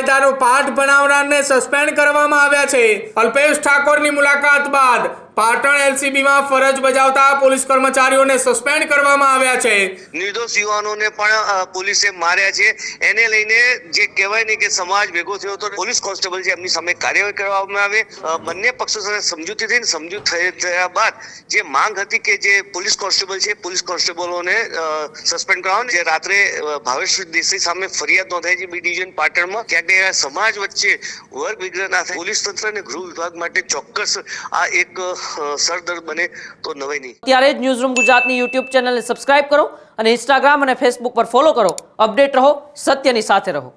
કાયદાનો પાઠ ભણાવનારને સસ્પેન્ડ કરવામાં આવ્યા છે। અલ્પેશ ઠાકોરની મુલાકાત બાદ પાટણ એલસીબીમાં ફરજ બજાવતા પોલીસ કર્મચારીઓને સસ્પેન્ડ કરવામાં આવ્યા છે। નિર્દોષ યુવાનોને પણ પોલીસે માર્યા છે। એને લઈને જે કહેવાય ને કે સમાજ ભેગો થયો તો પોલીસ કોન્સ્ટેબલ છે એમની સામે કાર્યવાહી કરવામાં આવે। બંને પક્ષો સાથે સમજૂતી થઈને સમજૂત થયા બાદ જે માંગ હતી કે જે પોલીસ કોન્સ્ટેબલ છે પોલીસ કોન્સ્ટેબલોને સસ્પેન્ડ કરવાનું, જે રાત્રે ભાવેશ દેસાઈ સામે ફરિયાદ નોંધાઈ છે બી ડિવિઝન પાટણમાં, ક્યાંક સમાજ વચ્ચે વર્ગ વિગ્રહ ના થાય, પોલીસ તંત્ર અને ગૃહ વિભાગ માટે ચોક્કસ આ એક સરદર્દ બને તો નવાઈ નહીં। ત્યારે જ ન્યૂઝરૂમ ગુજરાતની યુટ્યુબ ચેનલને સબસ્ક્રાઇબ કરો અને ઇન્સ્ટાગ્રામ અને ફેસબુક પર ફોલો કરો। અપડેટ રહો, સત્યની સાથે રહો।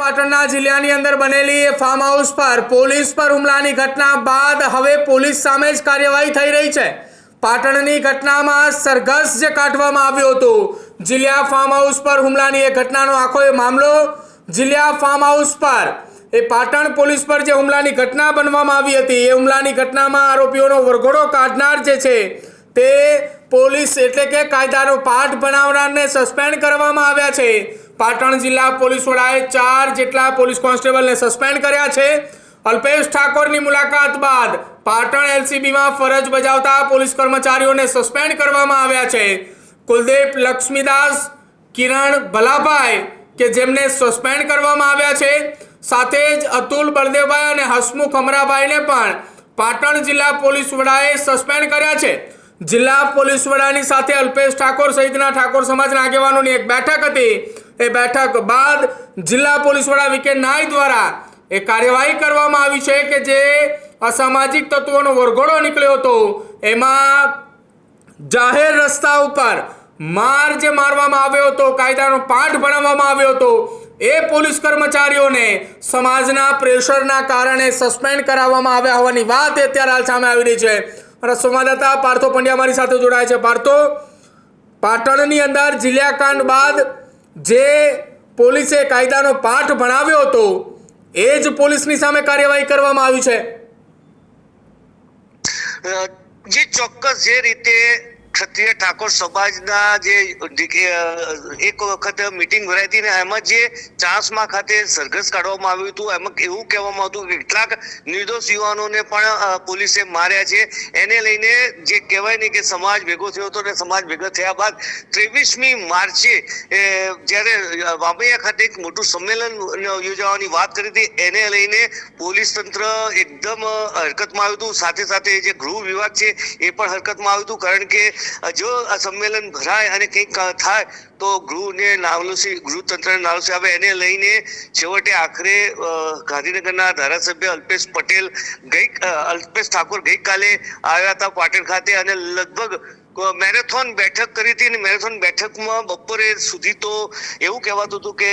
પાટણના જિલ્લાની અંદર બનેલી ફાર્મ હાઉસ પર પોલીસ પર હુમલાની ઘટના બાદ હવે પોલીસ સામે જ કાર્યવાહી થઈ રહી છે। પાટણની ઘટનામાં સરઘસ જે કાઢવામાં આવ્યો હતો, જિલ્લા ફાર્મ હાઉસ પર હુમલાની એ ઘટનાનો આખો એ મામલો જિલ્લા ફાર્મ હાઉસ પર એ પાટણ પોલીસ પર જે હુમલાની ઘટના બનવામાં આવી હતી, એ હુમલાની ઘટનામાં આરોપીઓનો વરઘોડો કાઢનાર જે છે તે પોલીસ એટલે કે કાયદાનો પાઠ ભણાવનારને સસ્પેન્ડ કરવામાં આવ્યા છે। પાટણ જિલ્લા પોલીસ વડાએ 4 જેટલા પોલીસ કોન્સ્ટેબલને સસ્પેન્ડ કર્યા છે। અલ્પેશ ઠાકોરની મુલાકાત બાદ પાટણ એલસીબીમાં ફરજ બજાવતા પોલીસ કર્મચારીઓને સસ્પેન્ડ કરવામાં આવ્યા છે। કુલદીપ લક્ષ્મીદાસ, કિરણ ભલાભાઈ કે જેમને સસ્પેન્ડ કરવામાં આવ્યા છે, સાથે જ અતુલ બળદેવભાઈ અને હસમુખ અમરાભાઈને પણ પાટણ જિલ્લા પોલીસ વડાએ સસ્પેન્ડ કર્યા છે। જિલ્લા પોલીસ વડાની સાથે અલ્પેશ ઠાકોર સહિતના ઠાકોર સમાજના આગેવાનોની એક બેઠક હતી। એ બેઠક બાદ જિલ્લા પોલીસ વડા વી.કે. નાય દ્વારા એ કાર્યવાહી કરવામાં આવી છે કે જે અસામાજિક તત્વોનો વરઘોડો નીકળ્યો હતો, એમાં જાહેર રસ્તા ઉપર જે મારવામાં આવ્યો હતો, કાયદાનો પાઠ ભણાવવામાં આવ્યો હતો, એ પોલીસ કર્મચારીઓને સમાજના પ્રેશરના કારણે સસ્પેન્ડ કરાવવામાં આવ્યા હોવાની વાત અત્યારે હાલ સામે આવી રહી છે। અને સંવાદદાતા પાર્થો પંડ્યા મારી સાથે જોડાય છે। પાર્થો, પાટણની અંદર જિલ્લા કાંડ બાદ જે પોલીસે કાયદાનો પાઠ ભણાવ્યો હતો એ જ પોલીસની સામે કાર્યવાહી કરવામાં આવી છે। જે ચોક્કસ જે રીતે ક્ષત્રિય ઠાકોર સમાજના જે એક વખત મીટિંગ ભરાઈ હતી ને એમાં જે ચાસમા ખાતે સરઘસ કાઢવામાં આવ્યું હતું, એમાં એવું કહેવામાં આવતું કે કેટલાક નિર્દોષ યુવાનોને પણ પોલીસે માર્યા છે। એને લઈને જે કહેવાય ને કે સમાજ ભેગો થયો હતો ને સમાજ ભેગા થયા બાદ 23મી માર્ચે જ્યારે વામૈયા ખાતે એક મોટું સંમેલન યોજવાની વાત કરી હતી, એને લઈને પોલીસ તંત્ર એકદમ હરકતમાં આવ્યું હતું। સાથે સાથે જે ગૃહ વિભાગ છે એ પણ હરકતમાં આવ્યું હતું, કારણ કે જો આ સંમેલન ભરાય અને કંઈક થાય તો ગૃહ તંત્રને નાલુસી આવે। એને લઈને છેવટે આખરે ગાંધીનગરના ધારાસભ્ય અલ્પેશ ઠાકોર ગઈકાલે આવ્યા હતા પાટણ ખાતે અને લગભગ મેરેથોન બેઠક કરી હતી। અને મેરેથોન બેઠકમાં બપોરે સુધી તો એવું કહેવાતું હતું કે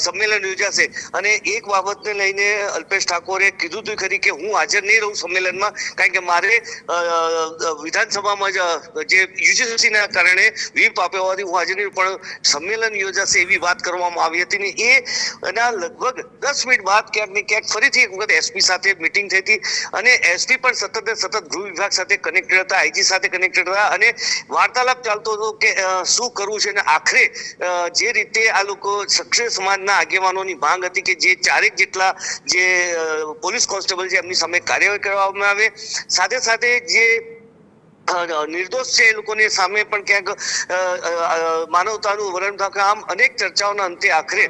સંમેલન યોજાશે, અને એક બાબતને લઈને અલ્પેશ ઠાકોરે કીધું હતું ખરી કે હું હાજર નહીં રહું સંમેલનમાં, કારણ કે મારે વિધાનસભામાં જે યુજીસીના કારણે વ્હીપ આપ્યો હોવાથી હું હાજર નહીં, પણ સંમેલન યોજાશે એવી વાત કરવામાં આવી હતી। ને એના લગભગ 10 મિનિટ બાદ ક્યાંક ને ક્યાંક ફરીથી એક વખત એસપી સાથે મિટિંગ થઈ હતી, અને એસપી પણ સતત ગૃહ વિભાગ સાથે કનેક્ટેડ હતા, આઈજી સાથે કનેક્ટેડ અને વાર્તાલાપ ચાલતો હતો કે શું કરવું છે। અને આખરે જે રીતે આ લોકો ક્ષત્રિય સમાજના આગેવાનોની માંગ હતી કે જે 4 જેટલા જે પોલીસ કોન્સ્ટેબલ છે એમની સામે કાર્યવાહી કરવામાં આવે, સાથે સાથે જે નિર્દોષ છે એ લોકોની સામે પણ ક્યાંક માનવતાનું વલણ થાય। આમ અનેક ચર્ચાઓના અંતે આખરે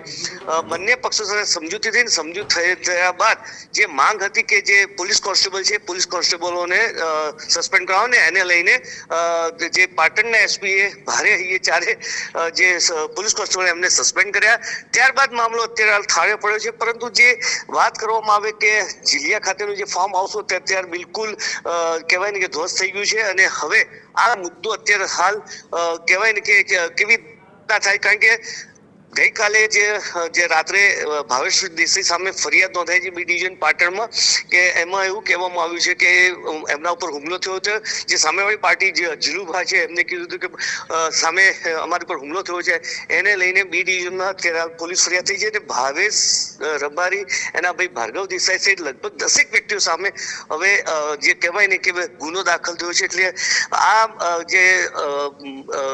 બંને પક્ષો સાથે સમજૂતી થઈને સમજૂત થયા બાદ જે માંગ હતી કે જે પોલીસ કોન્સ્ટેબલ છે પોલીસ કોન્સ્ટેબલોને સસ્પેન્ડ કરવાનું, એને લઈને જે પાટણના એસપીએ ભારે એ 4 જે પોલીસ કોન્સ્ટેબલ એમને સસ્પેન્ડ કર્યા। ત્યારબાદ મામલો અત્યારે હાલ થાળે પડ્યો છે, પરંતુ જે વાત કરવામાં આવે કે જિલ્લા ખાતેનું જે ફાર્મ હાઉસ હતું અત્યારે બિલકુલ કહેવાય ને કે ધ્વસ્ત થઈ ગયું છે, અને હવે આ મુદ્દો અત્યારે હાલ કહેવાય ને કે કેવી થાય, કારણ કે ગઈકાલે જે રાત્રે ભાવેશ દેસાઈ સામે ફરિયાદ નોંધાઈ છે બી ડિવિઝન પાટણમાં કે એમાં એવું કહેવામાં આવ્યું છે કે એમના ઉપર હુમલો થયો છે. જે સામેવાળી પાર્ટી જે જીલુભા છે એમને કીધું હતું કે સામે અમારી પર હુમલો થયો છે, એને લઈને બી ડિવિઝનમાં અત્યારે પોલીસ ફરિયાદ થઈ છે. અને ભાવેશ રબારી, એના ભાઈ ભાર્ગવ દેસાઈ સહિત લગભગ 10 વ્યક્તિઓ સામે હવે જે કહેવાય ને કે ગુનો દાખલ થયો છે. એટલે આ જે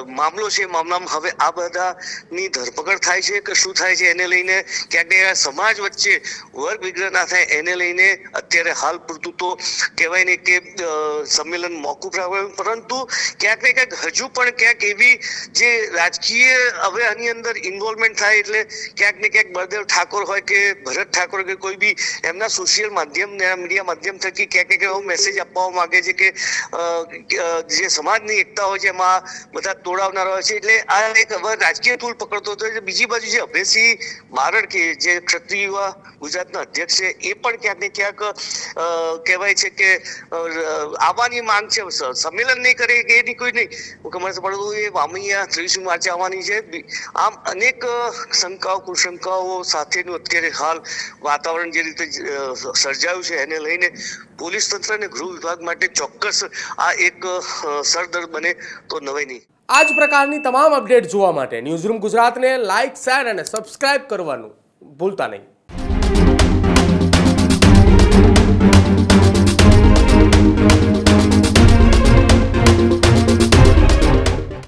મામલો છે, મામલામાં હવે આ બધાની ધરપકડ થાય છે કે શું થાય છે એને લઈને ક્યાંક ને સમાજ વચ્ચે વર્ગ વિગ્રહ ના થાય એને લઈને અત્યારે હાલ પૂરતું તો કહેવાય ને કે સંમેલન મોકૂફ રાખ્યું. પરંતુ ક્યાંક ને ક્યાંક હજુ પણ ક્યાંક એવી જે રાજકીય હવે આની અંદર ઇન્વોલ્વમેન્ટ થાય એટલે ક્યાંક ને ક્યાંક બળદેવ ઠાકોર હોય કે ભરત ઠાકોર કે કોઈ બી એમના સોશિયલ માધ્યમ મીડિયા માધ્યમ થકી ક્યાંક ને ક્યાંક એવો મેસેજ આપવા માંગે છે કે જે સમાજની એકતા હોય છે એમાં બધા તોડાવનારા હોય છે. એટલે આ એક હવે રાજકીય ટૂલ પકડતો હતો. બીજી બાજુ જે અભયસિંહ બારડ કે જે ક્ષત્રિય યુવા ગુજરાતના અધ્યક્ષ છે એ પણ ક્યાંક ને ક્યાંક કહેવાય છે કે આવવાની માંગ છે. સંમેલન નહીં કરે કે એની કોઈ નહીં પરંતુ એ વામૈયા 23મી માર્ચે આવવાની છે. આમ અનેક શંકાઓ કુશંકાઓ સાથેનું અત્યારે હાલ વાતાવરણ જે રીતે સર્જાયું છે એને લઈને પોલીસ તંત્ર અને ગૃહ વિભાગ માટે ચોક્કસ આ એક સરદર્દ બને તો નવાઈ નહીં. આ જ પ્રકારની તમામ અપડેટ જોવા માટે ન્યૂઝરૂમ ગુજરાતને લાઇક, શેર અને સબસ્ક્રાઇબ કરવાનું ભૂલતા નહીં.